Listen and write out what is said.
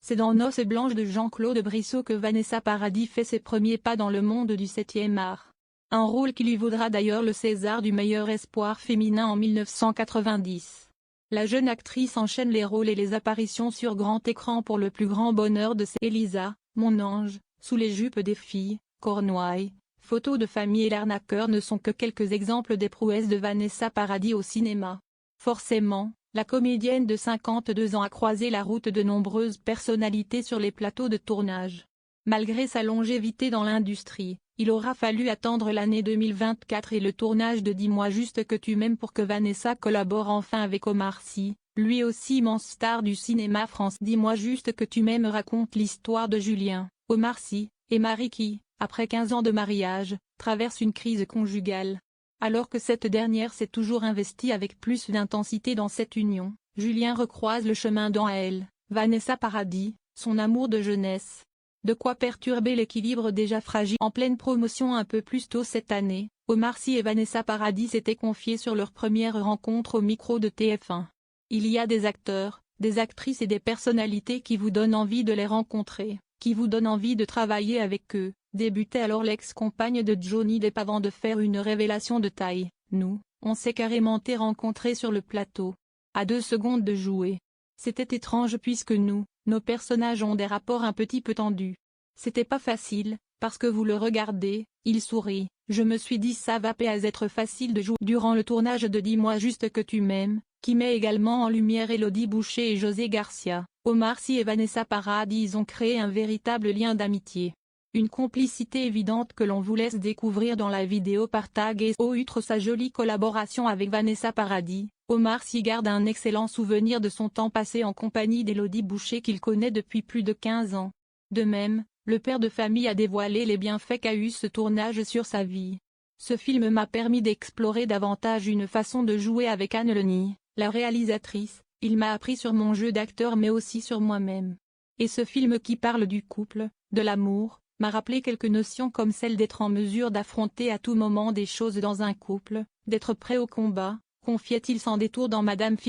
C'est dans Noces blanches de Jean-Claude Brissot que Vanessa Paradis fait ses premiers pas dans le monde du 7e art. Un rôle qui lui vaudra d'ailleurs le César du meilleur espoir féminin en 1990. La jeune actrice enchaîne les rôles et les apparitions sur grand écran pour le plus grand bonheur de ses Elisa, Mon ange, Sous les jupes des filles, Cornouailles, Photos de famille et L'arnaqueur ne sont que quelques exemples des prouesses de Vanessa Paradis au cinéma. Forcément, la comédienne de 52 ans a croisé la route de nombreuses personnalités sur les plateaux de tournage. Malgré sa longévité dans l'industrie, il aura fallu attendre l'année 2024 et le tournage de Dis-moi juste que tu m'aimes pour que Vanessa collabore enfin avec Omar Sy, lui aussi immense star du cinéma français. Dis-moi juste que tu m'aimes raconte l'histoire de Julien, Omar Sy, et Marie qui, après 15 ans de mariage, traverse une crise conjugale. Alors que cette dernière s'est toujours investie avec plus d'intensité dans cette union, Julien recroise le chemin dans elle, Vanessa Paradis, son amour de jeunesse. De quoi perturber l'équilibre déjà fragile. En pleine promotion un peu plus tôt cette année, Omar Sy et Vanessa Paradis s'étaient confiés sur leur première rencontre au micro de TF1. Il y a des acteurs, des actrices et des personnalités qui vous donnent envie de les rencontrer, qui vous donnent envie de travailler avec eux, débutait alors l'ex-compagne de Johnny Depp avant de faire une révélation de taille. Nous, on s'est carrément rencontrés sur le plateau. À 2 secondes de jouer. C'était étrange puisque nous, nos personnages ont des rapports un petit peu tendus. C'était pas facile, parce que vous le regardez, il sourit, je me suis dit ça va pas être facile de jouer. Durant le tournage de Dis-moi juste que tu m'aimes, qui met également en lumière Élodie Boucher et José Garcia, Omar Sy et Vanessa Paradis ont créé un véritable lien d'amitié. Une complicité évidente que l'on vous laisse découvrir dans la vidéo par Tag et outre sa jolie collaboration avec Vanessa Paradis, Omar Sy garde un excellent souvenir de son temps passé en compagnie d'Élodie Boucher qu'il connaît depuis plus de 15 ans. De même, le père de famille a dévoilé les bienfaits qu'a eu ce tournage sur sa vie. Ce film m'a permis d'explorer davantage une façon de jouer avec Anne Leni, la réalisatrice, il m'a appris sur mon jeu d'acteur mais aussi sur moi-même. Et ce film qui parle du couple, de l'amour, m'a rappelé quelques notions comme celle d'être en mesure d'affronter à tout moment des choses dans un couple, d'être prêt au combat, confiait-il sans détour dans Madame Fig.